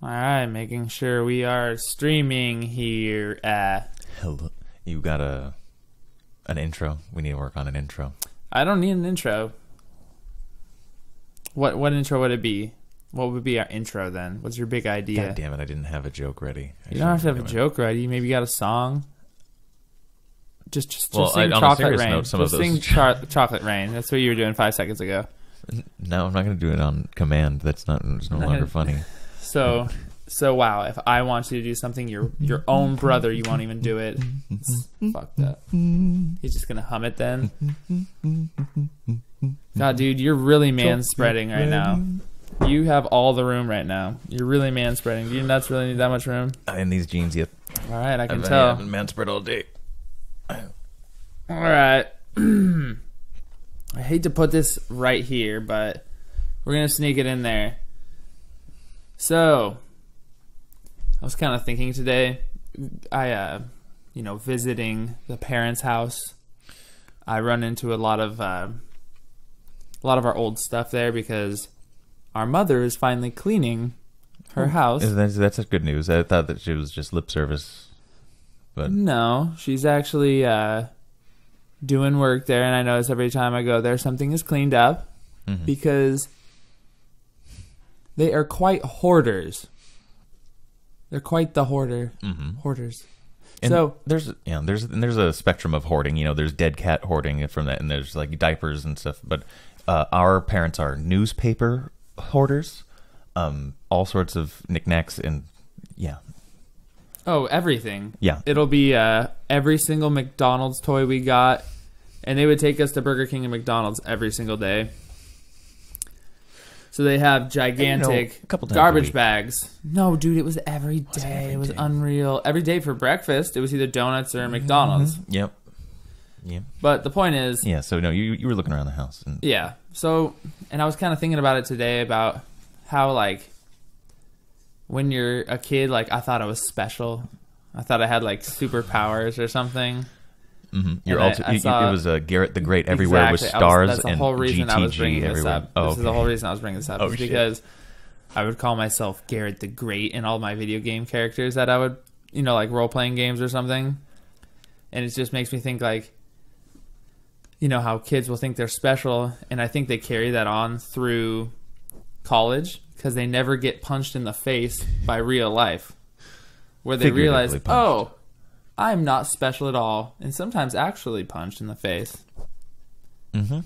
All right, making sure we are streaming here. Hello. You got an intro? We need to work on an intro. I don't need an intro. What intro would it be? What would be our intro then? What's your big idea? God damn it, I didn't have a joke ready. You don't have to have a joke ready. Maybe you got a song. Just sing on a Chocolate serious Rain. note, some of Just those- sing Chocolate Rain. That's what you were doing 5 seconds ago. No, I'm not going to do it on command. It's no longer funny. So wow, if I want you to do something, your own brother, you won't even do it. It's fucked up. He's just gonna hum it then. God, dude, you're really man-spreading right now. You have all the room right now. You're really man-spreading. Do you nuts really need that much room? In these jeans, yet. All right, I can I've tell. been man spread all day. All right. I hate to put this right here, but we're gonna sneak it in there. So, I was kind of thinking today, visiting the parents' house, I run into a lot of our old stuff there because our mother is finally cleaning her house. That's a good news. I thought that she was just lip service. But No, she's actually doing work there, and I notice every time I go there, something is cleaned up because they are quite hoarders. They're quite the hoarders. And So there's a spectrum of hoarding. You know, there's dead cat hoarding from that, and there's like diapers and stuff. But our parents are newspaper hoarders, all sorts of knickknacks, and everything. Yeah. It'll be every single McDonald's toy we got, and they would take us to Burger King and McDonald's every single day. So they have gigantic a couple times a garbage week. bags. No, dude, it was every day. It was unreal. Every day for breakfast, it was either donuts or McDonald's. Yep. But the point is, Yeah. So no, you were looking around the house. And yeah. So, and I was kind of thinking about it today about how, like, when you're a kid, like, I thought I was special. I thought I had, like, superpowers or something. You're And also I saw- it was Garrett the Great everywhere with Exactly. stars That's the and whole reason I was bringing GTG this everywhere. up. Oh, This is the okay. whole reason I was bringing this up. Oh, is shit. because I would call myself Garrett the Great in all my video game characters that I would, like role-playing games or something. And it just makes me think, like, how kids will think they're special, and I think they carry that on through college because they never get punched in the face by real life, where they realize, Figuratively punched. oh, I'm not special at all, and sometimes actually punched in the face. And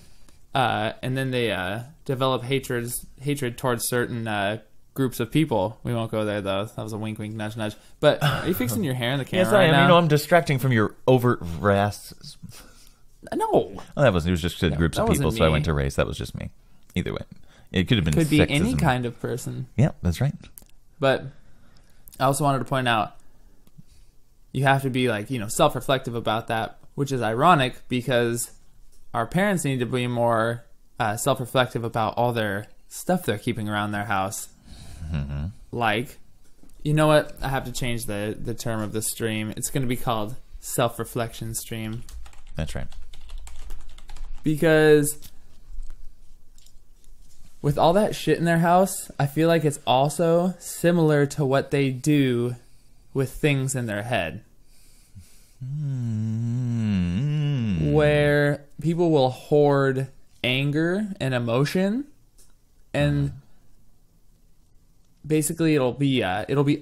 then they develop hatred towards certain groups of people. We won't go there, though. That was a wink, wink, nudge, nudge. But are you fixing your hair in the camera Yes, I am. right now? I'm distracting from your overt race. No. Well, it was just groups that of people, wasn't so I me. went to race. That was just me. Either way, it could have been. Could be any sexism. kind of person. Yeah, that's right. But I also wanted to point out, you have to be, like, self-reflective about that, which is ironic because our parents need to be more self-reflective about all their stuff they're keeping around their house. Like, you know what? I have to change the term of the stream. It's going to be called self-reflection stream. That's right. Because with all that shit in their house, I feel like it's also similar to what they do with things in their head. Where people will hoard anger and emotion, and basically it'll be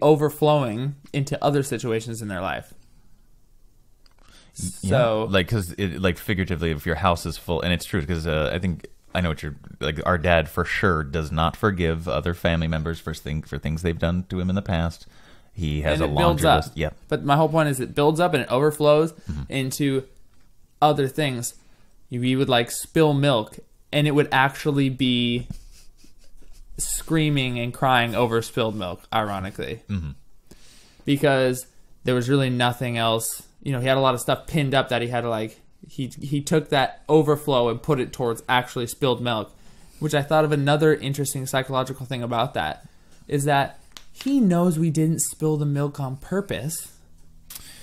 overflowing into other situations in their life. So, because figuratively, if your house is full, and it's true, because I know what you're like. Our dad for sure does not forgive other family members for things they've done to him in the past. He has and a it builds laundry up. list. Yeah, But my whole point is it builds up and it overflows into other things. You would, like, spill milk, and it would actually be screaming and crying over spilled milk, ironically. Because there was really nothing else. He had a lot of stuff pinned up that he had to, like, he took that overflow and put it towards actually spilled milk, which I thought of another interesting psychological thing about that, is that he knows we didn't spill the milk on purpose.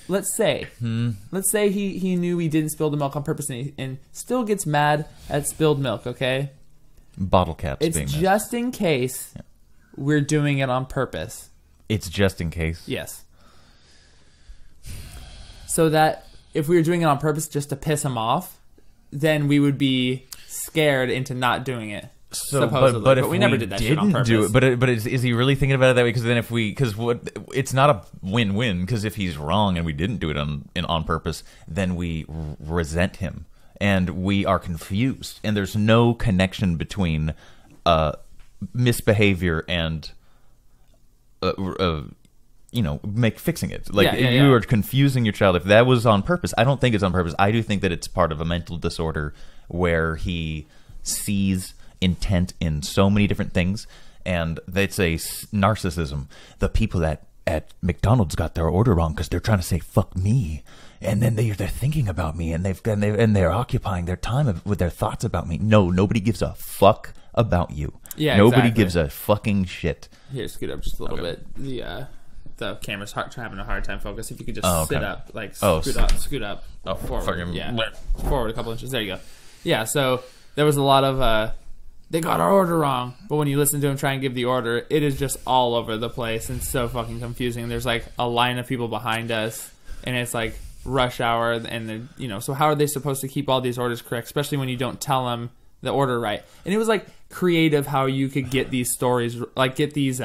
Let's say he knew we didn't spill the milk on purpose and still gets mad at spilled milk, okay? Bottle caps It's being missed. just in case we're doing it on purpose. It's just in case. Yes. So that if we were doing it on purpose just to piss him off, then we would be scared into not doing it. So, supposedly. but if we never did that shit on didn't purpose. do it, but is he really thinking about it that way? Because then it's not a win-win. Because if he's wrong and we didn't do it on purpose, then we resent him and we are confused, and there's no connection between misbehavior and fixing it. Like you are confusing your child. If that was on purpose, I don't think it's on purpose. I do think that it's part of a mental disorder where he sees intent in so many different things, and that's a narcissism. The people at McDonald's got their order wrong because they're trying to say "fuck me," and then they're thinking about me, and they're occupying their time with their thoughts about me. No, nobody gives a fuck about you. Yeah, nobody exactly. gives a fucking shit. Here, scoot up just a little bit. The camera's having a hard time focus. If you could just sit up, like scoot up. Oh, forward. Forward a couple inches. There you go. Yeah. So there was a lot of they got our order wrong, but when you listen to him try and give the order, it is just all over the place and so fucking confusing. There's like a line of people behind us, and it's like rush hour, and so how are they supposed to keep all these orders correct, especially when you don't tell them the order right? And it was like creative how you could get these stories, like get these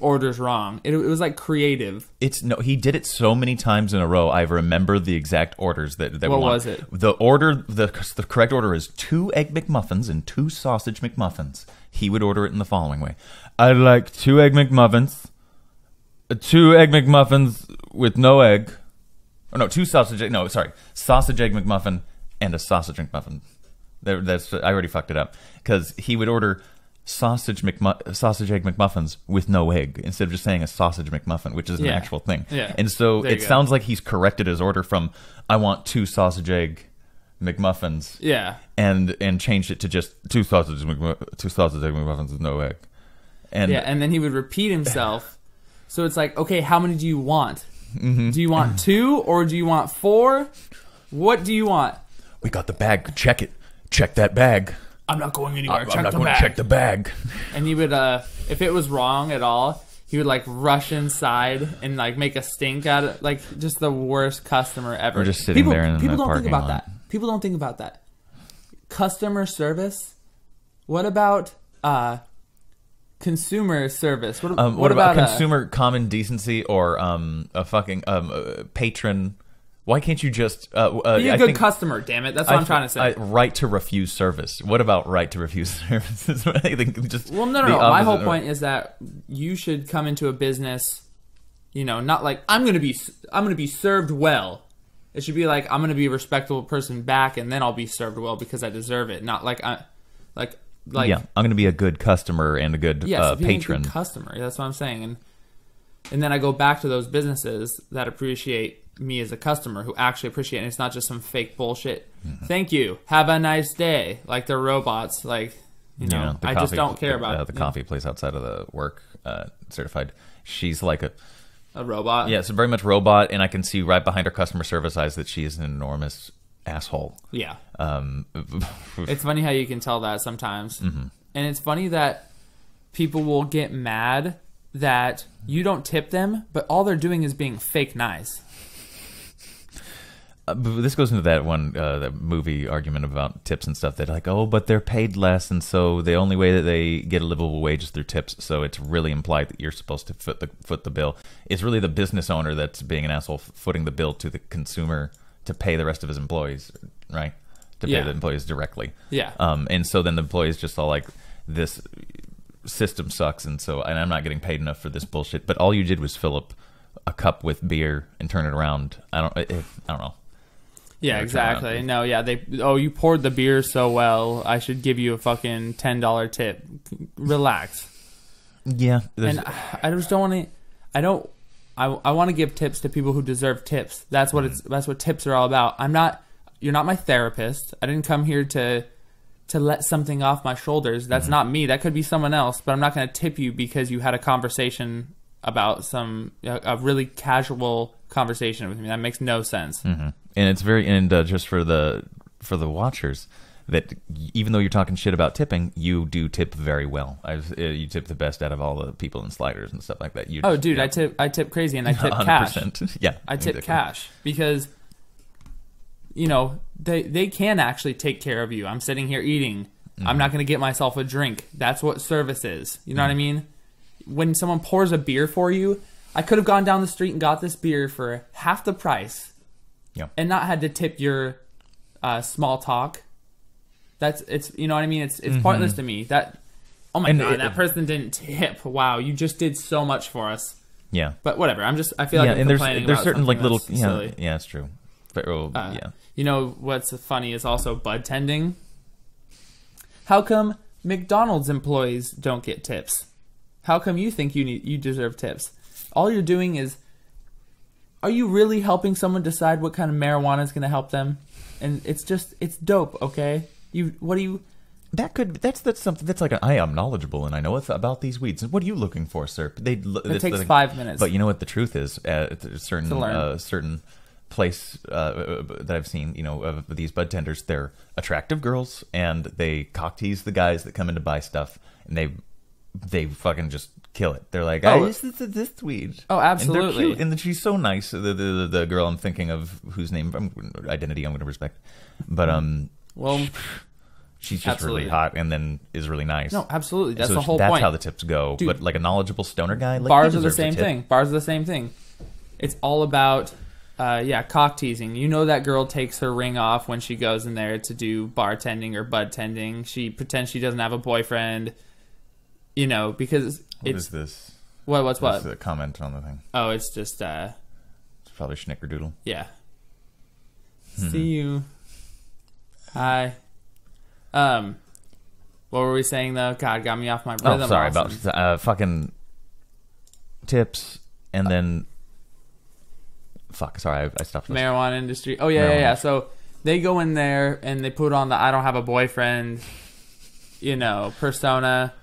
orders wrong. It was like creative. He did it so many times in a row. I remember the exact orders that what was it? The correct order is 2 Egg McMuffins and 2 Sausage McMuffins. He would order it in the following way: I'd like 2 Egg McMuffins, 2 Egg McMuffins with no egg. Oh no, 2 sausage egg McMuffin and a sausage McMuffin. I already fucked it up because he would order sausage egg McMuffins with no egg instead of just saying a sausage McMuffin, which is an actual thing. Yeah. And so it sounds like he's corrected his order from I want 2 sausage egg McMuffins. Yeah. And changed it to just 2 sausage egg McMuffins with no egg. And and then he would repeat himself. So it's like, okay, how many do you want? Mm-hmm. Do you want 2 or do you want 4? What do you want? We got the bag. Check it. Check that bag. I'm not going anywhere. I'm not going to check the bag. And he would, if it was wrong at all, he would like rush inside and like make a stink out of like just the worst customer ever. We're just sitting there in the parking lot. People don't think about that. People don't think about that. Customer service. What about consumer service? What about consumer common decency or a fucking patron? Why can't you just be a good customer? Damn it, that's what I'm trying to say. Right to refuse service. What about right to refuse service? I think just no. My whole point is that you should come into a business, not like I'm gonna be served well. It should be like I'm gonna be a respectable person back, and then I'll be served well because I deserve it. Not like I'm gonna be a good customer and a good patron. A good customer. That's what I'm saying, and then I go back to those businesses that appreciate me as a customer, who actually appreciate it. And it's not just some fake bullshit. Mm-hmm. Thank you. Have a nice day. Like they're robots. Like, I just don't care about it. The coffee place outside of the work, certified. She's like a robot. Yeah, it's very much robot. And I can see right behind her customer service eyes that she is an enormous asshole. Yeah. It's funny how you can tell that sometimes. Mm-hmm. And it's funny that people will get mad that you don't tip them, but all they're doing is being fake nice. This goes into that one that movie argument about tips and stuff that like, but they're paid less, and so the only way that they get a livable wage is through tips. So it's really implied that you're supposed to foot the bill. It's really the business owner that's being an asshole, footing the bill to the consumer to pay the rest of his employees, right? To pay the employees directly. Yeah. And so then the employees just all like, this system sucks, and I'm not getting paid enough for this bullshit. But all you did was fill up a cup with beer and turn it around. I don't know. Yeah, exactly. No, yeah, you poured the beer so well, I should give you a fucking $10 tip. Relax. Yeah. And I just don't want to, I want to give tips to people who deserve tips. That's what that's what tips are all about. You're not my therapist. I didn't come here to let something off my shoulders. That's not me. That could be someone else, but I'm not going to tip you because you had a conversation about a really casual conversation with me. That makes no sense. Mm-hmm. And it's just for the watchers, that even though you're talking shit about tipping, you do tip very well. You tip the best out of all the people in Sliders and stuff like that. Oh, dude, I tip crazy, and I tip cash. Yeah, I tip cash because, you know, they can actually take care of you. I'm sitting here eating. I'm not going to get myself a drink. That's what service is. You know what I mean? When someone pours a beer for you, I could have gone down the street and got this beer for half the price, and not had to tip your small talk. It's you know what I mean? It's pointless to me. That oh my god, that person didn't tip. Wow, you just did so much for us. Yeah, but whatever. I feel like I'm complaining there's about certain like little silly. Yeah, it's true. But, you know what's funny is also bud tending. How come McDonald's employees don't get tips? How come you think you deserve tips? All you're doing is, are you really helping someone decide what kind of marijuana is going to help them? And it's dope, okay? That's something that's like I am knowledgeable and I know about these weeds. What are you looking for, sir? It takes 5 minutes. But you know what the truth is? At a certain place that I've seen, you know, of these bud tenders, they're attractive girls and they cock tease the guys that come in to buy stuff, and they fucking just kill it. They're like, this weed. Oh, absolutely. And they're cute. And then she's so nice. The girl I'm thinking of, whose identity I'm going to respect, but well, she's just really hot and then is really nice. No, absolutely. That's the whole point. That's how the tips go. Dude, but like a knowledgeable stoner guy, like, bars are the same thing. Bars are the same thing. It's all about cock teasing. You know that girl takes her ring off when she goes in there to do bartending or bud tending. She pretends she doesn't have a boyfriend. You know, because what is this? What's the comment on the thing? Oh, it's just it's probably Schnickerdoodle. Yeah. See you. Hi. What were we saying though? God, got me off my rhythm. Oh, sorry about fucking tips and then sorry, I stopped. Marijuana industry. Oh yeah. So they go in there and they put on the I don't have a boyfriend, you know, persona.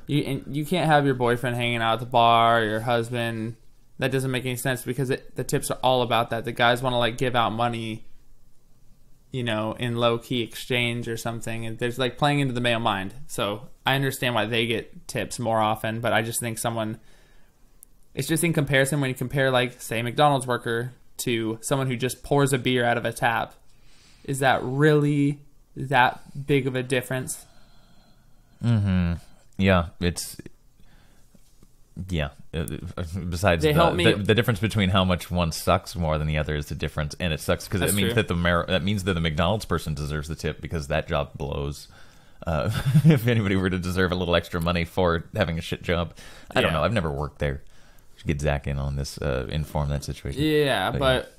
You can't have your boyfriend hanging out at the bar, or your husband. That doesn't make any sense because the tips are all about that. The guys want to like give out money, you know, in low key exchange or something. And there's like playing into the male mind. So I understand why they get tips more often, but I just think it's just in comparison when you compare like say McDonald's worker to someone who just pours a beer out of a tap. Is that really that big of a difference? Mm-hmm. Yeah, it's besides the difference between how much one sucks more than the other is the difference, and it sucks because it means that the McDonald's person deserves the tip because that job blows. If anybody were to deserve a little extra money for having a shit job, I don't know. I've never worked there. Should get Zach in on this, inform that situation. Yeah, but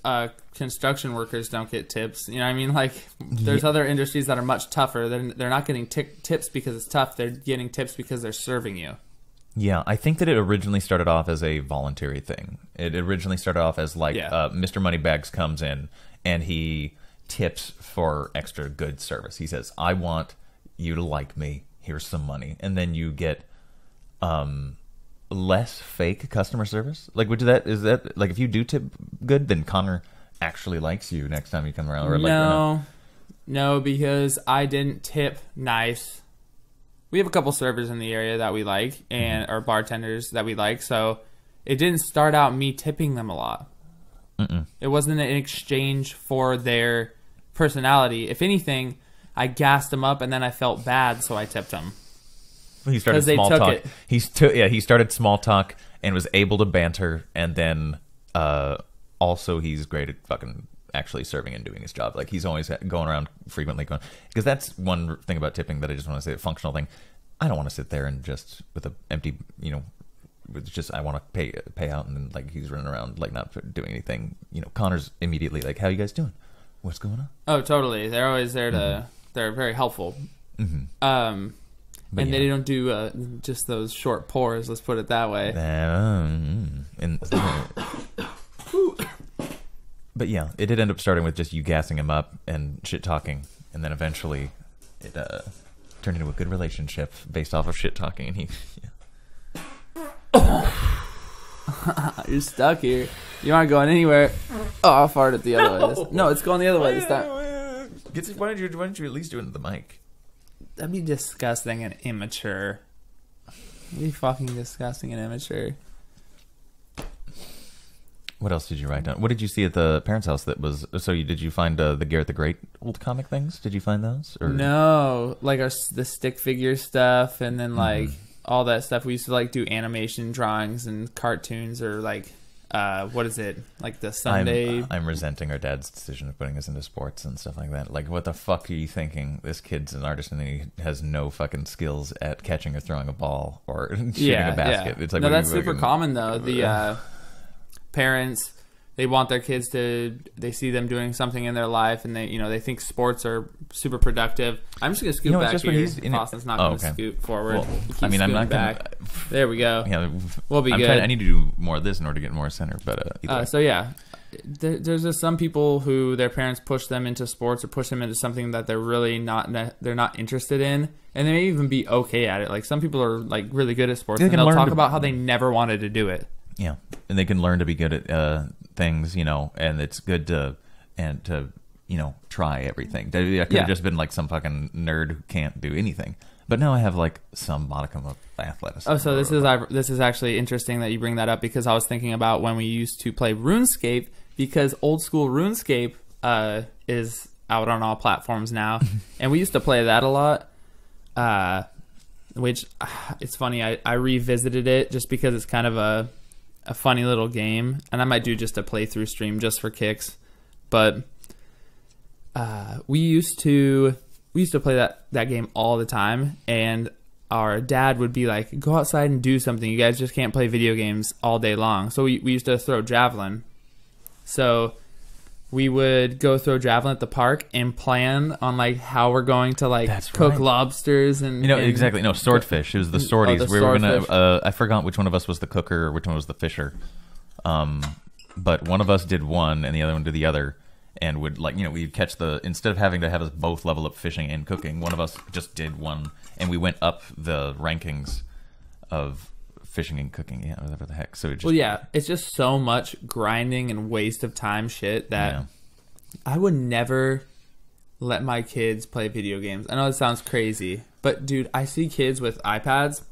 construction workers don't get tips. You know what I mean? Like, there's other industries that are much tougher. They're not getting tips because it's tough. They're getting tips because they're serving you. Yeah, I think that it originally started off as a voluntary thing. It originally started off as like Mr. Moneybags comes in and he tips for extra good service. He says, I want you to like me. Here's some money. And then you get less fake customer service. Like, is that like if you do tip good, then Connor actually likes you next time you come around? Or no, because I didn't tip nice. We have a couple servers in the area that we like, and or bartenders that we like. So it didn't start out me tipping them a lot. It wasn't an exchange for their personality. If anything, I gassed them up, and then I felt bad, so I tipped them. He started small talk. He started small talk and was able to banter, and then also he's great at fucking actually serving and doing his job. Like, he's always going around frequently going, because that's one thing about tipping that I just want to say, a functional thing. I don't want to sit there and just with an empty, you know, with just I want to pay out, and then like he's running around like not doing anything. You know, Connor's immediately like, "How you guys doing? What's going on?" Oh, totally. They're always there to. They're very helpful. And they don't do just those short pours. Let's put it that way. But yeah, it did end up starting with just you gassing him up and shit talking, and then eventually it turned into a good relationship based off of shit talking. And he, you're stuck here. You aren't going anywhere. Oh, I farted the other way. No, it's going the other way this time. Why don't you at least do it into the mic? That'd be disgusting and immature. That'd be fucking disgusting and immature. What else did you write down? What did you see at the parents' house that was... So did you find the Garrett the Great old comic things? Did you find those? Or? No. Like the stick figure stuff and then like all that stuff. We used to like do animation drawings and cartoons or like... what is it? Like the Sunday... I'm resenting our dad's decision of putting us into sports and stuff like that. Like, what the fuck are you thinking? This kid's an artist and he has no fucking skills at catching or throwing a ball or shooting a basket. Yeah. It's like, no, that's super common though. The parents, they want their kids to... They see them doing something in their life and they think sports are super productive. I'm just going to scoot back here. Austin's not going to scoot forward. Well, I mean, I'm not going to... There we go. Yeah, we'll be good. I need to do more of this in order to get more center. But so yeah, there's just some people who their parents push them into sports or push them into something that they're really they're not interested in, and they may even be okay at it. Like some people are like really good at sports, and they'll talk about how they never wanted to do it. Yeah, and they can learn to be good at things, and it's good to try everything. I could have just been like some fucking nerd who can't do anything. But now I have like some modicum of athleticism. Oh, so this is actually interesting that you bring that up because I was thinking about when we used to play RuneScape because old school RuneScape is out on all platforms now, and we used to play that a lot. Which it's funny, I revisited it just because it's kind of a funny little game, and I might do just a playthrough stream just for kicks. But we used to play that game all the time, and our dad would be like, go outside and do something. You guys just can't play video games all day long. So we used to throw javelin. So we would go throw javelin at the park and plan on like how we're going to like cook lobsters and exactly. No, swordfish. It was the swordies. We were gonna I forgot which one of us was the cooker or which one was the fisher. But one of us did one and the other one did the other. And would we'd catch instead of having to have us both level up fishing and cooking, one of us just did one, and we went up the rankings of fishing and cooking. Yeah, whatever the heck. So it's just so much grinding and waste of time shit that I would never let my kids play video games. I know it sounds crazy, but dude, I see kids with iPads,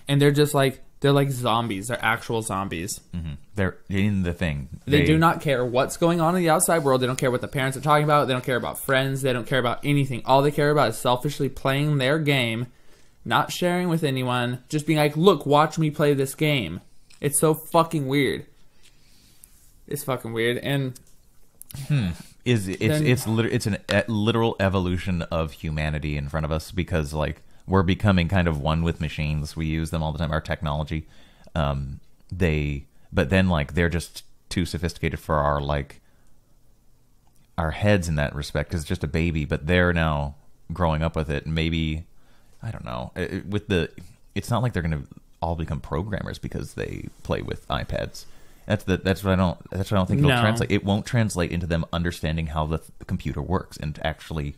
and they're just like. They're like zombies. They're actual zombies. Mm-hmm. They're in the thing. They do not care what's going on in the outside world. They don't care what the parents are talking about. They don't care about friends. They don't care about anything. All they care about is selfishly playing their game, not sharing with anyone, just being like, look, watch me play this game. It's so fucking weird. It's fucking weird. And it's a literal evolution of humanity in front of us because like we're becoming kind of one with machines. We use them all the time. Our technology, but then like they're just too sophisticated for our heads in that respect. Because it's just a baby, but they're now growing up with it. And maybe I don't know. It's not like they're going to all become programmers because they play with iPads. That's what I don't think it'll translate. It won't translate into them understanding how the computer works and actually.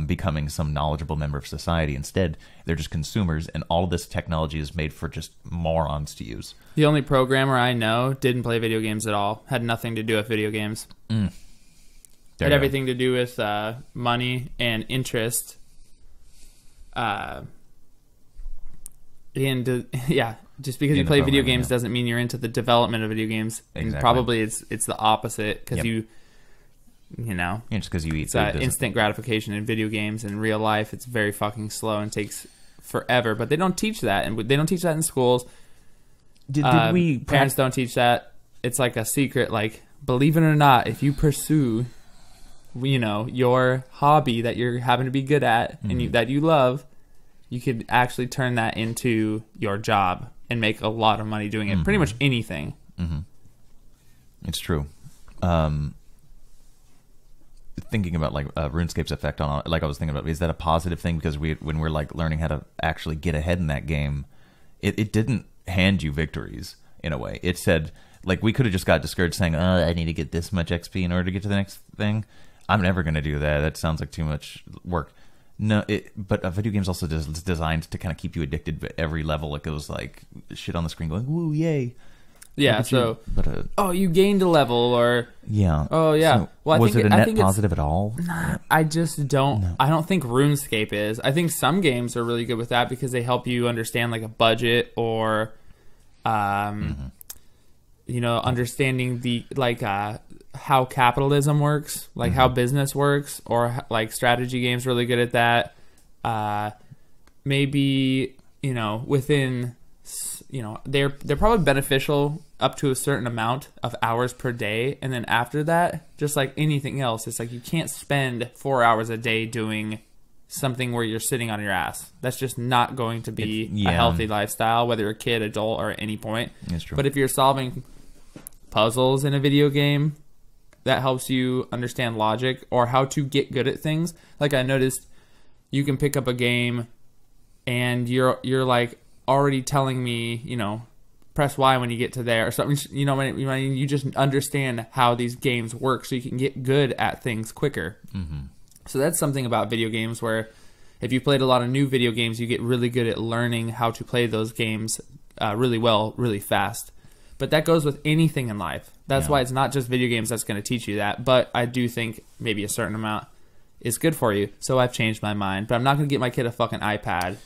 Becoming some knowledgeable member of society. Instead, they're just consumers, and all of this technology is made for just morons to use. The only programmer I know didn't play video games at all. Had nothing to do with video games. Had everything to do with money and interest. Just because you play video games doesn't mean you're into the development of video games. Exactly. And probably it's the opposite because just because you eat instant gratification in video games. In real life, it's very fucking slow and takes forever. But they don't teach that, and they don't teach that in schools. Parents don't teach that. It's like a secret. Like, believe it or not, if you pursue, your hobby that you're having to be good at and that you love, you could actually turn that into your job and make a lot of money doing it. Pretty much anything. Mm-hmm. It's true. Thinking about like RuneScape's effect on, like I was thinking about, is that a positive thing? Because when we're like learning how to actually get ahead in that game, it didn't hand you victories in a way. It said like we could have just got discouraged saying, I need to get this much XP in order to get to the next thing. I'm never going to do that. That sounds like too much work. No, but a video game's also designed to kind of keep you addicted at every level. It goes like shit on the screen going, woo, yay. Yeah, Look at so you, but oh, you gained a level, or yeah. oh yeah. So Well, I was think it a I net think it's- positive at all? I just don't. No. I don't think RuneScape is. I think some games are really good with that because they help you understand like a budget or, you know, understanding the like how capitalism works, like how business works, or like strategy games really good at that. Maybe you know within. You know, they're probably beneficial up to a certain amount of hours per day, and then after that, just like anything else, it's like you can't spend 4 hours a day doing something where you're sitting on your ass. That's just not going to be a healthy lifestyle, whether you're a kid, adult, or at any point. That's true. But if you're solving puzzles in a video game, that helps you understand logic or how to get good at things. Like I noticed, you can pick up a game, and you're like already telling me, you know, press Y when you get to there or something. You know, when you just understand how these games work, so you can get good at things quicker. So that's something about video games where if you played a lot of new video games, you get really good at learning how to play those games really well, really fast. But that goes with anything in life. That's why it's not just video games that's going to teach you that. But I do think maybe a certain amount is good for you. So I've changed my mind. But I'm not going to get my kid a fucking iPad.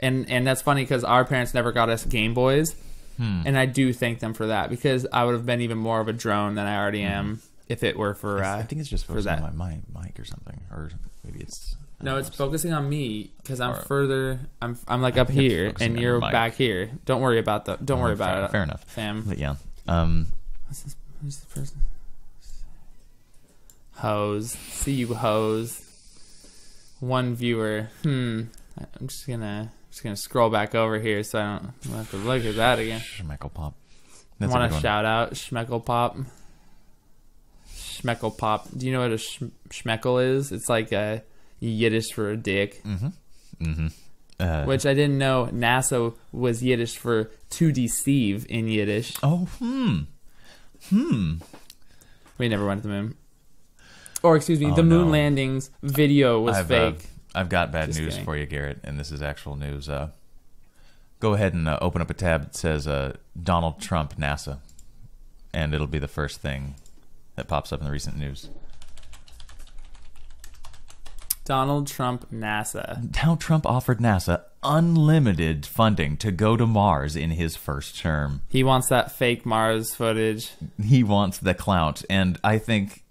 And that's funny because our parents never got us Game Boys, and I do thank them for that because I would have been even more of a drone than I already am if it were for. I think it's just focusing on my mic or something, or maybe it's. No, it's focusing on me because I'm further. I'm like up here, and you're back here. Don't worry about the. Don't worry about it. Fair enough, fam. But yeah. Who's this person? Hose. See you, hose. One viewer. I'm just gonna scroll back over here so I don't have to look at that again. Schmeckle Pop. I want to shout out Schmeckle Pop. Schmeckle Pop. Do you know what a schmeckle is? It's like a Yiddish for a dick. Which I didn't know NASA was Yiddish for to deceive in Yiddish. Oh, We never went to the moon. Or, excuse me, the moon landings video was fake. I've got bad news for you, Garrett, and this is actual news. Go ahead and open up a tab that says Donald Trump NASA, and it'll be the first thing that pops up in the recent news. Donald Trump NASA. How Trump offered NASA unlimited funding to go to Mars in his first term. He wants that fake Mars footage. He wants the clout, and I think...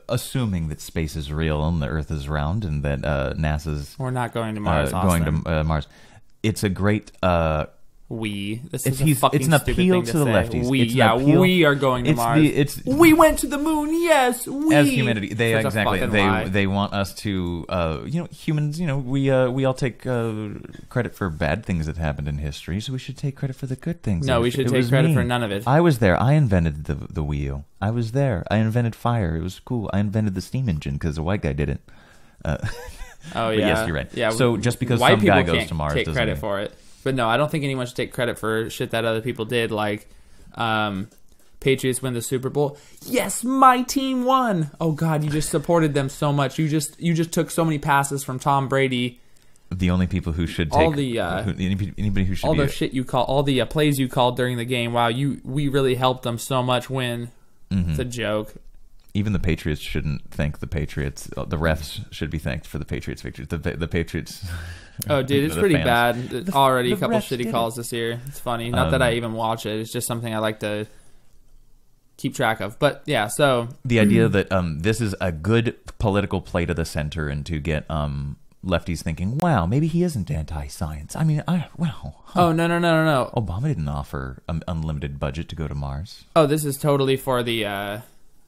assuming that space is real and the Earth is round, and that NASA's we're not going to Mars. Going to Mars, it's a great. This is it's an appeal to the lefties. We are going to Mars. We went to the moon. Yes, we as humanity. They want us to. Humans. We all take credit for bad things that happened in history, so we should take credit for the good things. No, we should take credit for none of it. I was there. I invented the Wii U. I was there. I invented fire. It was cool. I invented the steam engine because a white guy did it. Oh yeah. Yes, you're right. Yeah. So just because some guy goes to Mars doesn't credit for it. But no, I don't think anyone should take credit for shit that other people did. Like, Patriots win the Super Bowl. Yes, my team won. Oh God, you just supported them so much. You just took so many passes from Tom Brady. The only people who should take all the anybody who should all the shit you call, all the plays you called during the game. Wow, we really helped them so much win. It's a joke. Even the Patriots shouldn't thank the Patriots. The refs should be thanked for the Patriots' victory. The Patriots. Oh, dude, it's pretty bad. Already a couple shitty calls this year. It's funny. Not that I even watch it. It's just something I like to keep track of. But yeah, so the idea that this is a good political play to the center and to get lefties thinking, wow, maybe he isn't anti-science. I mean, wow. Huh. Oh, no. Obama didn't offer an unlimited budget to go to Mars. Oh, this is totally for the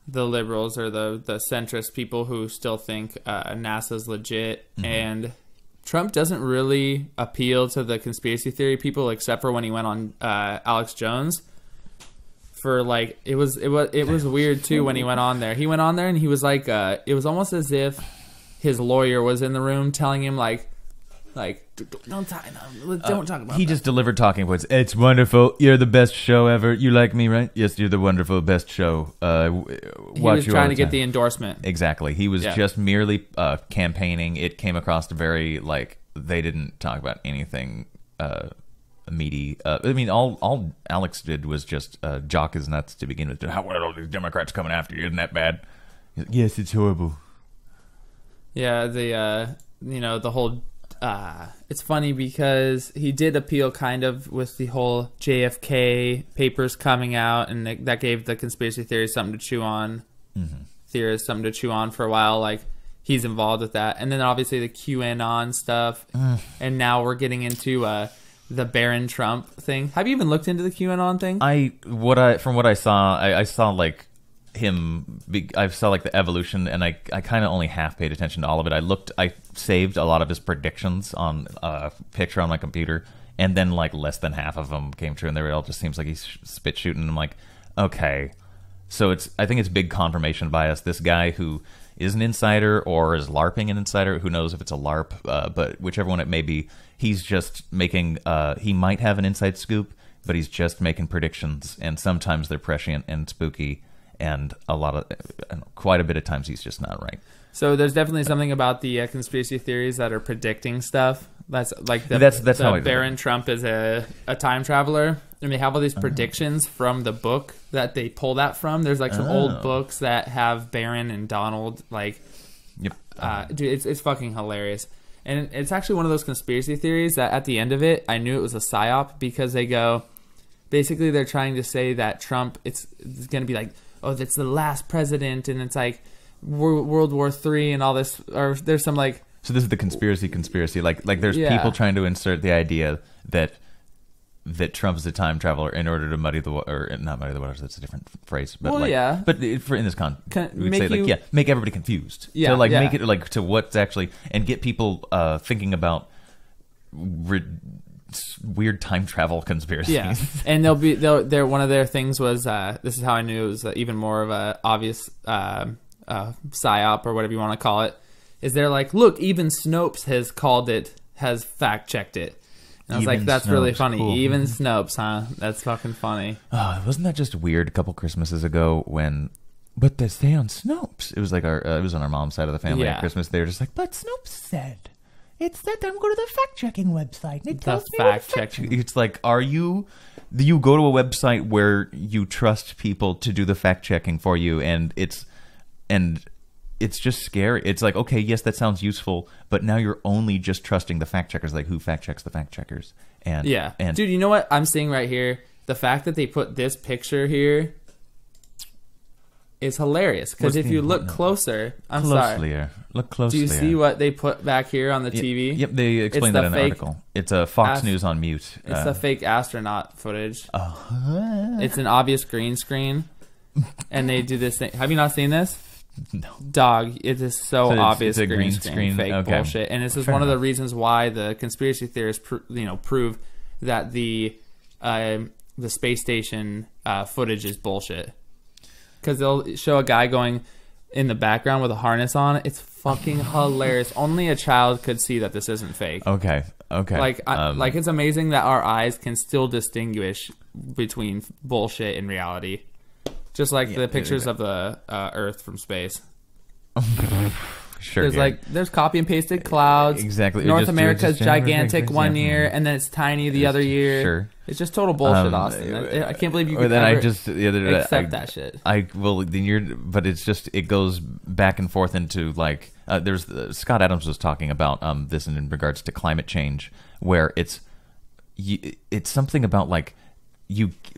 liberals or the centrist people who still think NASA's legit. And Trump doesn't really appeal to the conspiracy theory people except for when he went on Alex Jones. For like, it was weird too when he went on there. He went on there and he was like, it was almost as if his lawyer was in the room telling him like don't talk about. He just delivered talking points. It's wonderful. You're the best show ever. You like me, right? Yes, you're the wonderful best show. He was trying to get the endorsement. Exactly. He was just merely campaigning. It came across very like they didn't talk about anything meaty. I mean, all Alex did was just jock his nuts to begin with. How are all these Democrats coming after you? Isn't that bad? He's like, yes, it's horrible. Yeah, the whole. It's funny because he did appeal kind of with the whole JFK papers coming out, and that gave the conspiracy theories something to chew on. Mm-hmm. Theorists something to chew on for a while. Like, he's involved with that, and then obviously the QAnon stuff, and now we're getting into the Barron Trump thing. Have you even looked into the QAnon thing? From what I saw, I saw like him. I saw like the evolution, and I kind of only half paid attention to all of it. I saved a lot of his predictions on a picture on my computer, and then like less than half of them came true, and it all just seems like he's spit shooting. I'm like, okay, so I think it's big confirmation bias. This guy who is an insider or is LARPing an insider, who knows if it's a LARP, but whichever one it may be, he's just making. He might have an inside scoop, but he's just making predictions, and sometimes they're prescient and spooky. And quite a bit of times he's just not right. So there's definitely something about the conspiracy theories that are predicting stuff. That's like that's how Barron Trump is a time traveler, and they have all these predictions from the book that they pull that from. There's like some old books that have Barron and Donald like. Yep. Dude, it's fucking hilarious, and it's actually one of those conspiracy theories that at the end of it, I knew it was a psyop because they go, basically they're trying to say that Trump it's going to be like, oh, that's the last president, and it's like World War III and all this, or there's some like. So this is the conspiracy. Like there's people trying to insert the idea that Trump's a time traveler in order to muddy the water, or not muddy the waters. That's a different phrase. But But for in this we'd say make everybody confused. Yeah. To make it like to what's actually, and get people thinking about weird time travel conspiracies. Yeah, and they're one of their things was this is how I knew it was even more of a obvious psyop or whatever you want to call it. Is they're like, look, even Snopes has fact checked it. And I was like, that's Snopes, really funny. Cool. Even Snopes, huh? That's fucking funny. Wasn't that just weird? A couple Christmases ago when. But they say on Snopes. It was like it was on our mom's side of the family at Christmas. They were just like, but Snopes said. It said that I'm going to the fact-checking website, and it tells me what fact-checking. It's like, you go to a website where you trust people to do the fact-checking for you, and it's just scary. It's like, okay, yes, that sounds useful, but now you're only just trusting the fact-checkers. Like, who fact-checks the fact-checkers? And dude, you know what I'm seeing right here? The fact that they put this picture here is hilarious, because if you look closer, Look closely. Do you see what they put back here on the TV? Yep, they explained that in the article. It's a Fox News on mute. It's the fake astronaut footage. It's an obvious green screen, and they do this thing. Have you not seen this? No. Dog, it is so obvious it's a green screen fake bullshit. And this is one of the reasons why the conspiracy theorists prove that the space station footage is bullshit. Because they'll show a guy going in the background with a harness on. It's fucking hilarious. Only a child could see that this isn't fake. Okay. Like it's amazing that our eyes can still distinguish between bullshit and reality. Just like the pictures of the Earth from space. Sure. There's copy and pasted clouds. Exactly. North America's gigantic one year, and then it's tiny the other year. Sure. It's just total bullshit, Austin. I can't believe you could accept that shit. But it's just, it goes back and forth into like there's Scott Adams was talking about this in regards to climate change, where it's something about like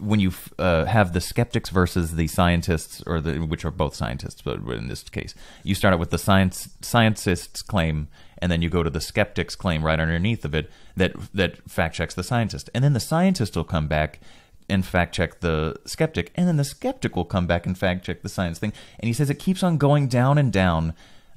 when you have the skeptics versus the scientists, which are both scientists, but in this case, you start out with the scientists' claim, and then you go to the skeptics' claim right underneath of it that fact checks the scientist, and then the scientist will come back and fact check the skeptic, and then the skeptic will come back and fact check the science thing, and he says it keeps on going down and down,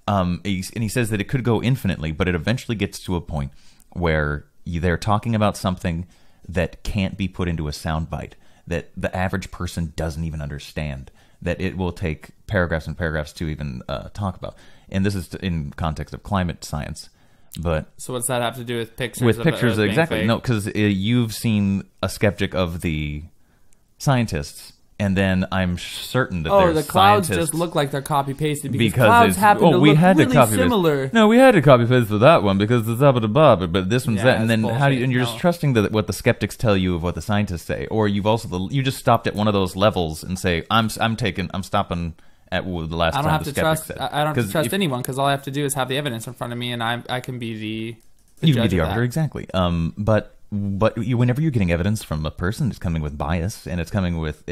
and he says that it could go infinitely, but it eventually gets to a point where they're talking about something that can't be put into a soundbite, that the average person doesn't even understand, that it will take paragraphs and paragraphs to even talk about. And this is in context of climate science. But so what's that have to do with pictures? With pictures, exactly. No, because you've seen a skeptic of the scientists, And then I'm certain that the there's clouds scientists just look like they're copy pasted because because clouds it's, happen to we look had really to copy similar. paste. No, we had to copy paste for that one because it's up but this one's Yeah, that. And it's then how do you, bullshit. and you're No. just trusting what the skeptics tell you of what the scientists say, or you just stopped at one of those levels and say I'm stopping at the last I don't time have the to skeptics trust. said. I don't have to 'Cause trust if- anyone because all I have to do is have the evidence in front of me, and I can be the You can judge be the of arbiter, that. exactly. Whenever you're getting evidence from a person, it's coming with bias, and it's coming with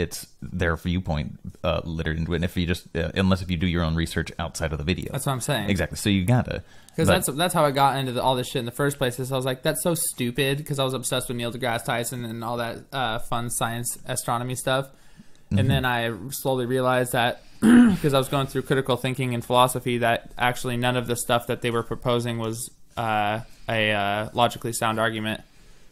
their viewpoint littered into it. And if you just, unless if you do your own research outside of the video, That's what I'm saying. exactly. So you gotta, Because that's how I got into all this shit in the first place. Is I was like, that's so stupid because I was obsessed with Neil deGrasse Tyson and all that fun science astronomy stuff. And then I slowly realized that because I was going through critical thinking and philosophy, that actually none of the stuff that they were proposing was a logically sound argument.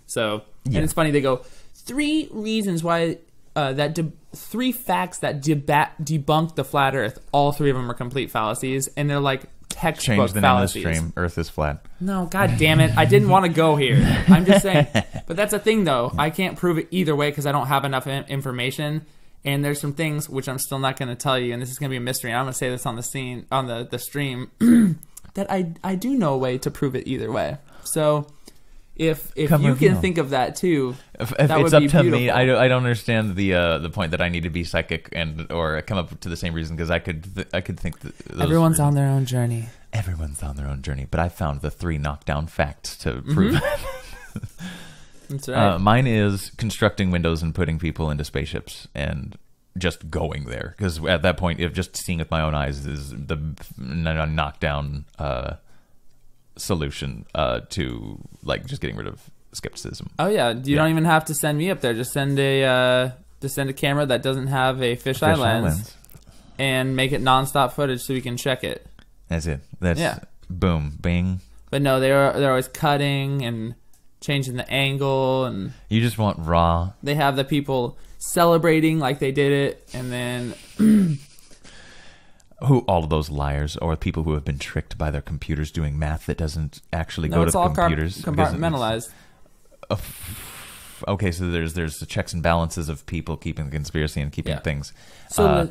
So, Yeah. and it's funny, they go, 3 reasons why, 3 facts that debunk the flat earth. All 3 of them are complete fallacies, and they're like textbook change the name of the fallacies. stream. Earth is flat. No, god damn it. I didn't want to go here. I'm just saying. But that's the thing, though. I can't prove it either way because I don't have enough information. And there's some things which I'm still not going to tell you, and this is going to be a mystery. And I'm going to say this on the stream, that I do know a way to prove it either way. So if Come you reveal. can think of that too, If that it's would up be to beautiful. me, I don't understand the point that I need to be psychic or come up to the same reason because I could think that those Everyone's reasons- on their own journey. Everyone's on their own journey, but I found the 3 knockdown facts to prove. That's right. Mine is constructing windows and putting people into spaceships and just going there. Because at that point, if just seeing with my own eyes is the knockdown solution to like just getting rid of skepticism. Oh yeah, you don't even have to send me up there. Just send a camera that doesn't have a fisheye lens, and make it nonstop footage so we can check it. That's it. That's Yeah. boom, bing. But no, they're always cutting and changing the angle, and You just want raw. they have the people celebrating like they did it, and then Who all of those liars or people who have been tricked by their computers doing math that doesn't actually no, go it's to all computers. because it's- compartmentalized. Okay, so there's the checks and balances of people keeping the conspiracy and keeping Yeah. things. So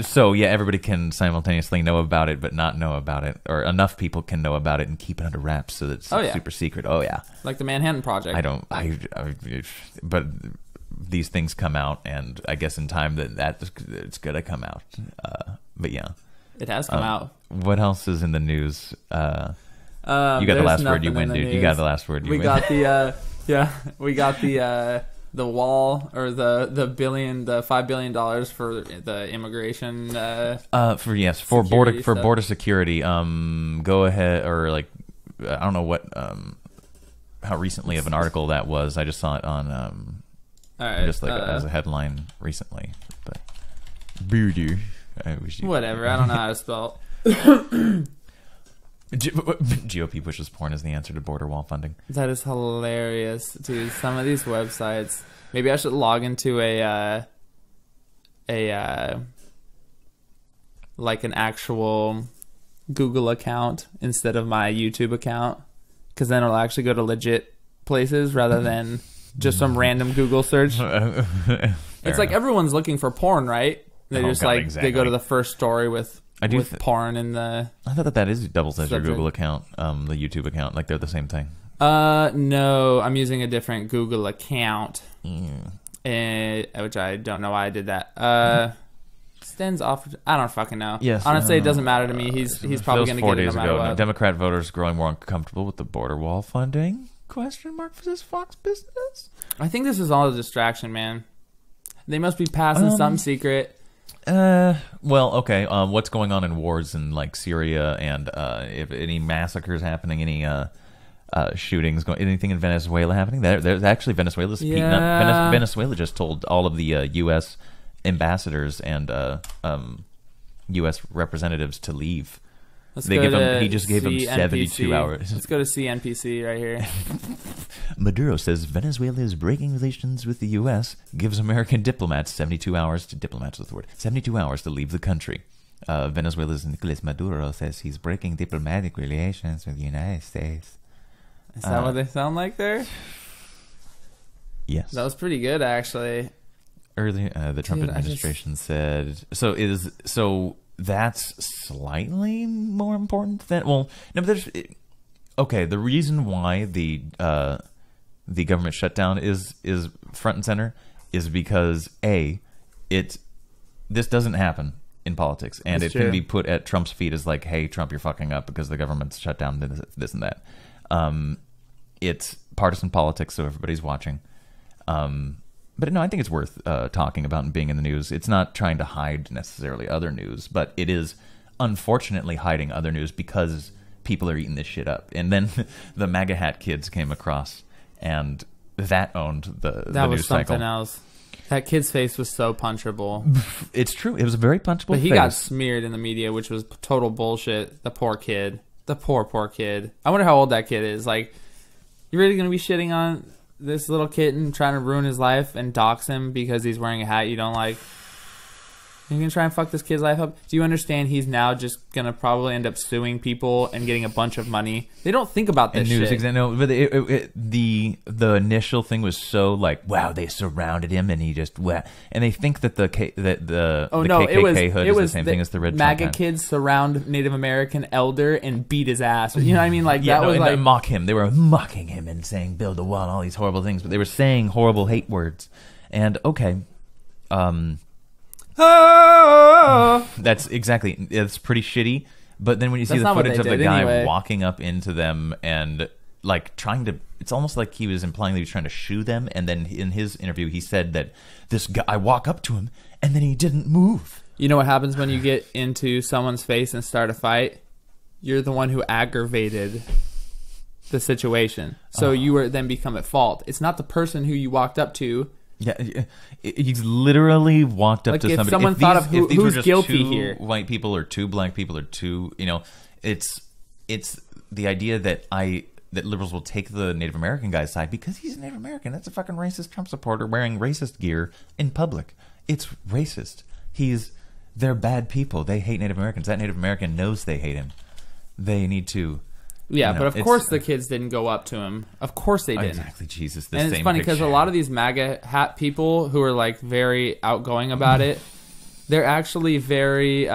So everybody can simultaneously know about it, but not know about it, or enough people can know about it and keep it under wraps so that it's Oh, yeah. super secret. Oh yeah, Like the Manhattan Project. but these things come out, and I guess in time it's gonna come out. But yeah, It has come out. what else is in the news? You got the There's last word. You nothing win, in the dude. You got news. the last word. You We win. got the we got the wall, or the $5 billion for the immigration. For security border stuff. security. Go ahead, or like I don't know what how recently of an article that was. I just saw it on All right, just like as a headline recently. But Beardy, I wish you whatever. I don't know how to spell. GOP pushes porn as the answer to border wall funding. That is hilarious, dude. Some of these websites. Maybe I should log into a like an actual Google account instead of my YouTube account, because then it'll actually go to legit places rather than just some random Google search. It's like everyone's looking for porn, right? They Oh, just God, like exactly. they go to the first story with I do porn in the. I thought that is doubles as your Subject. Google account, the YouTube account. Like they're the same thing. No, I'm using a different Google account. Yeah. Which I don't know why I did that. Sten's off. I don't fucking know. Yes, honestly, it doesn't matter to me. He's probably That was going to 4 get it days no matter ago. what. Democrat voters growing more uncomfortable with the border wall funding? Question mark for this Fox business? I think this is all a distraction, man. They must be passing some secret. Well, okay. What's going on in wars in like Syria, and if any massacres happening, any shootings, anything in Venezuela happening? There's actually Venezuela. Yeah. Venezuela just told all of the U.S. ambassadors and U.S. representatives to leave. Let's They go give to him. He just gave them CNPC. 72 hours. Let's go to CNPC right here. Maduro says Venezuela is breaking relations with the U.S., gives American diplomats 72 hours to diplomats with the word 72 hours to leave the country. Venezuela's Nicolas Maduro says he's breaking diplomatic relations with the United States. Is that what they sound like there? Yes. That was pretty good, actually. earlier, the Trump administration said so. That's slightly more important than no. But there's okay. The reason why the government shutdown is front and center is because this doesn't happen in politics, and it can be put at Trump's feet as like, hey, Trump, you're fucking up because the government's shut down this and that. It's partisan politics, so everybody's watching. But no, I think it's worth talking about and being in the news. It's not trying to hide necessarily other news, but it is unfortunately hiding other news because people are eating this shit up. And then the MAGA hat kids came across, and that owned the news cycle. That was something else. That kid's face was so punchable. It's true. It was a very punchable But he face. got smeared in the media, which was total bullshit. The poor kid. The poor kid. I wonder how old that kid is. Like, you really going to be shitting on this little kitten, trying to ruin his life and dox him because he's wearing a hat you don't like? You're going to try and fuck this kid's life up? Do you understand he's now just going to probably end up suing people and getting a bunch of money? They don't think about this shit. No, but the initial thing was so like, wow, they surrounded him and he just and they think that the KKK hood is the same thing as the red MAGA Trump kids surround Native American elder and beat his ass. You know what I mean? Like that was like mock him. They were mocking him and saying build a wall and all these horrible things, but they were saying horrible hate words. And that's exactly. It's pretty shitty. But then when you see the footage of the guy walking up into them and like trying to, it's almost like he was implying that he was trying to shoo them. And then in his interview, he said that this guy, I walk up to him and then he didn't move. You know what happens when you get into someone's face and start a fight? You're the one who aggravated the situation. So you were then become at fault. It's not the person who you walked up to. Yeah, he's literally walked up to somebody. If someone thought of who's guilty here, white people or two black people or two, it's the idea that liberals will take the Native American guy's side because he's a Native American. That's a fucking racist Trump supporter wearing racist gear in public. It's racist. They're bad people. They hate Native Americans. That Native American knows they hate him. They need to. Yeah, but of course the kids didn't go up to him. Of course they didn't. Exactly, Jesus. And it's funny because a lot of these MAGA hat people who are like very outgoing about it, they're actually very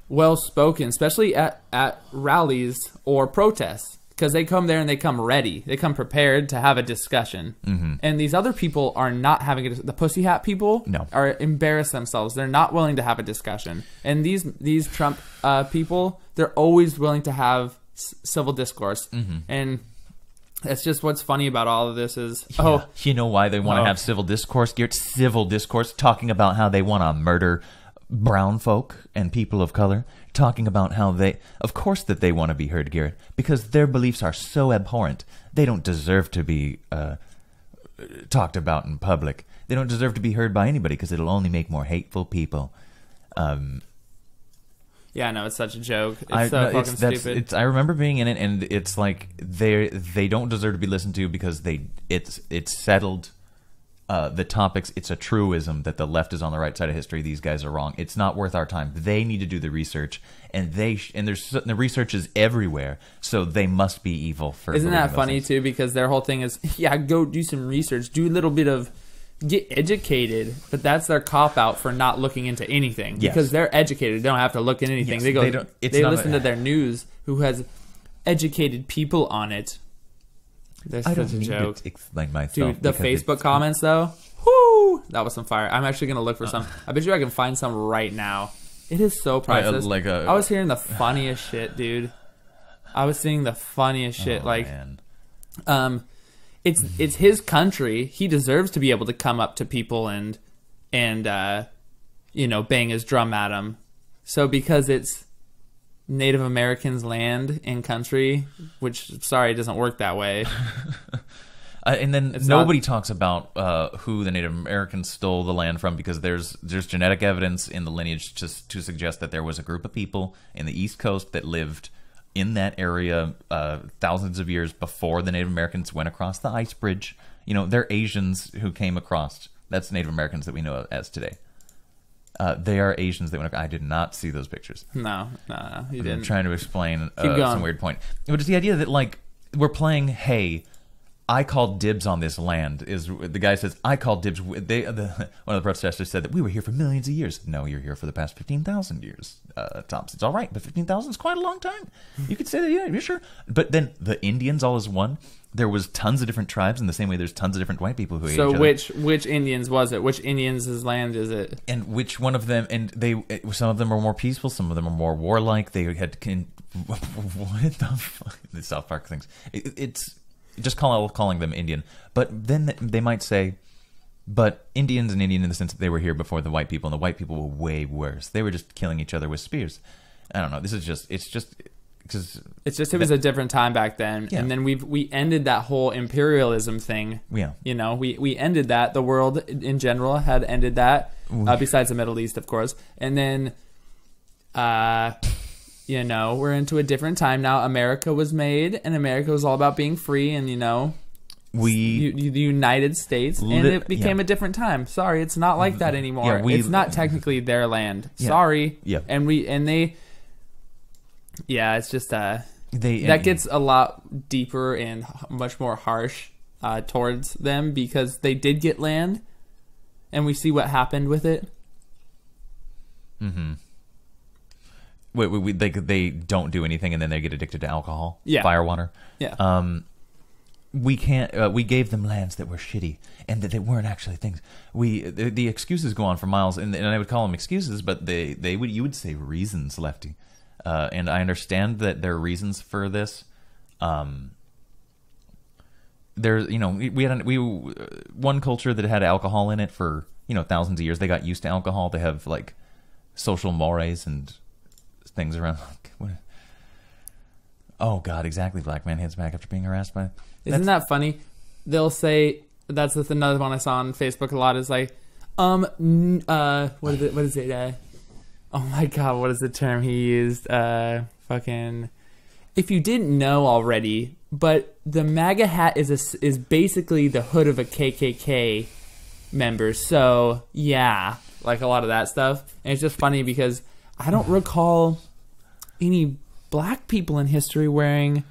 well spoken, especially at rallies or protests, because they come there and they come ready, they come prepared to have a discussion. Mm-hmm. And these other people are not having the pussy hat people are embarrassed themselves. They're not willing to have a discussion. And these Trump people, they're always willing to have civil discourse. Mm-hmm. And that's just what's funny about all of this is you know why they want to have civil discourse, Garrett? Civil discourse, talking about how they want to murder brown folk and people of color, talking about how they want to be heard, Garrett, because their beliefs are so abhorrent. They don't deserve to be talked about in public. They don't deserve to be heard by anybody because it'll only make more hateful people. Yeah, no, it's such a joke. It's so fucking stupid. I remember being in it, and it's like they don't deserve to be listened to because it's settled. The topics, it's a truism that the left is on the right side of history. These guys are wrong. It's not worth our time. They need to do the research, and the research is everywhere, so they must be evil. For Isn't that funny too? Because their whole thing is, go do some research, do a little bit of get educated, but that's their cop out for not looking into anything. Yes. Because they're educated, they don't have to look into anything. Yes, they listen to their news, who has educated people on it. That's such a joke. To explain myself. Dude, the Facebook comments though, whoo, that was some fire. I'm actually gonna look for some. I bet you I can find some right now. It is so priceless. I was hearing the funniest shit, dude. I was seeing the funniest shit. Man. It's his country. He deserves to be able to come up to people and bang his drum at them. So because it's Native Americans' land and country, which, sorry, it doesn't work that way. And then nobody talks about who the Native Americans stole the land from, because there's genetic evidence in the lineage to suggest that there was a group of people in the East Coast that lived in that area thousands of years before the Native Americans went across the ice bridge. They're Asians who came across. That's Native Americans that we know as today. They are Asians that went. I did not see those pictures. No, you didn't. I'm trying to explain some weird point. But it's the idea that we're playing, hey, I called dibs on this land. Is the guy says, I called dibs. One of the protesters said that we were here for millions of years. No, you're here for the past 15,000 years, Thompson. It's all right, but 15,000 is quite a long time. You could say that, yeah, you're sure. But then the Indians all as one. There was tons of different tribes in the same way there's tons of different white people who hate each other. So which Indians was it? Which Indians' land is it? And which one of them, and some of them were more peaceful, some of them were more warlike. They had, what the fuck? The South Park things. It's just calling them Indian. But then they might say, but Indians and Indian in the sense that they were here before the white people, and the white people were way worse. They were just killing each other with spears. I don't know. It was a different time back then. Yeah. And then we ended that whole imperialism thing. Yeah. You know, we ended that. The world in general had ended that, besides the Middle East, of course. And then, you know, we're into a different time now. America was made, and America was all about being free, and, you know, the United States, and it became a different time. Sorry, it's not like that anymore. It's not technically their land. Yeah. Sorry. Yeah. It's just that gets a lot deeper and much more harsh towards them, because they did get land, and we see what happened with it. Mm-hmm. They don't do anything, and then they get addicted to alcohol, firewater. Yeah. We can't. We gave them lands that were shitty, and that they weren't actually things. The excuses go on for miles, and I would call them excuses, but you would say reasons, Lefty. And I understand that there are reasons for this. There's, you know, we had one culture that had alcohol in it for, you know, thousands of years. They got used to alcohol. They have like social mores and things around. Oh God, exactly. Black man hits back after being harassed by. Isn't that funny? They'll say that's another one I saw on Facebook a lot. Is like, what is it? Oh my God, what is the term he used? Fucking. If you didn't know already, but the MAGA hat is basically the hood of a KKK member. So yeah, like a lot of that stuff. And it's just funny because I don't recall any black people in history wearing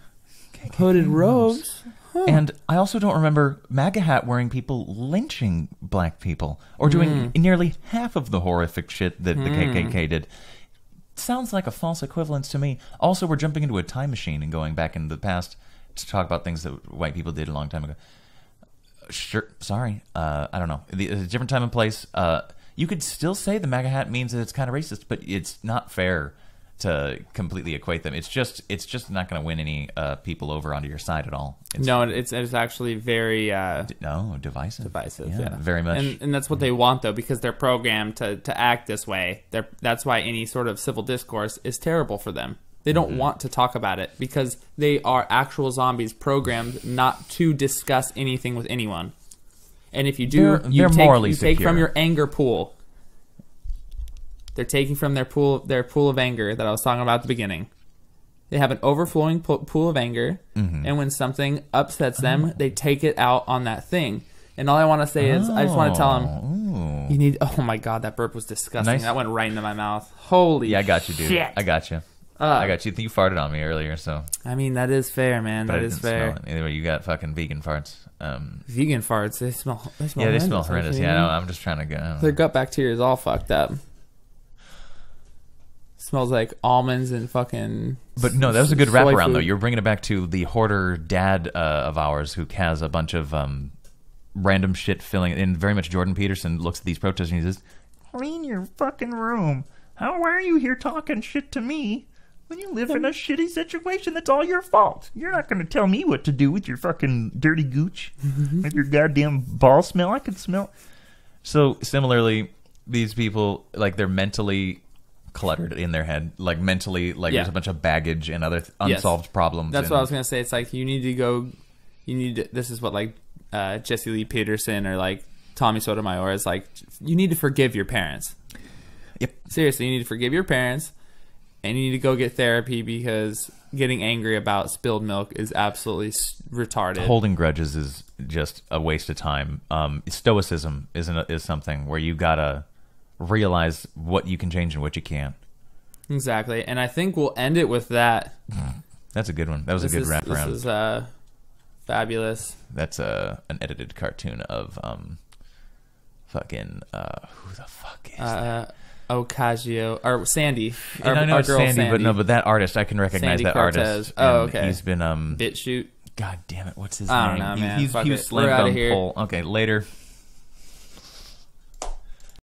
hooded robes. Huh. And I also don't remember MAGA hat wearing people lynching black people or doing nearly half of the horrific shit that the KKK did. Sounds like a false equivalence to me. Also, we're jumping into a time machine and going back into the past to talk about things that white people did a long time ago. Sure, sorry. I don't know. It's a different time and place. You could still say the MAGA hat means that it's kind of racist, but it's not fair to completely equate them. It's just not going to win any people over onto your side at all. It's actually very divisive. Yeah, very much. And that's what they want, though, because they're programmed to act this way. That's why any sort of civil discourse is terrible for them. They don't want to talk about it because they are actual zombies programmed not to discuss anything with anyone. And if you do, you take from your anger pool. They're taking from their pool of anger that I was talking about at the beginning. They have an overflowing pool of anger, and when something upsets them, they take it out on that thing. And all I want to say is, I just want to tell them, you need. Oh my God, that burp was disgusting. Nice. That went right into my mouth. Holy shit. I got you, dude. Shit. I got you. I got you. You farted on me earlier, so. I mean, that is fair, man. But that is fair. Anyway, you got fucking vegan farts. Vegan farts, they smell horrendous. Yeah, they smell horrendous. Yeah, no, I'm just trying to go. Their gut bacteria is all fucked up. Smells like almonds and fucking. But no, that was a good wraparound, though. You were bringing it back to the hoarder dad of ours who has a bunch of random shit filling. And very much Jordan Peterson looks at these protesters and he says, "Clean your fucking room. Why are you here talking shit to me? When you live in a shitty situation, that's all your fault. You're not going to tell me what to do with your fucking dirty gooch. With your goddamn ball smell. I can smell." So, similarly, these people, like, they're mentally cluttered in their head. Like, mentally, there's a bunch of baggage and other unsolved problems. That's what I was going to say. It's like, this is what, like, Jesse Lee Peterson or, like, Tommy Sotomayor is like, you need to forgive your parents. Yep. Seriously, you need to forgive your parents. And you need to go get therapy because getting angry about spilled milk is absolutely retarded. Holding grudges is just a waste of time. Stoicism is something where you gotta realize what you can change and what you can't. Exactly, and I think we'll end it with that. That's a good one. That was a good wraparound. This is Fabulous. That's an edited cartoon of fucking who the fuck is that? Ocasio or Sandy. And I know our it's girl Sandy, but that artist, I can recognize Sandy that Cortez. artist. Oh, And okay. He's been BitChute. God damn it, what's his I name? don't know, man. He Fuck was it. slammed We're outta on here. pole. Okay, later.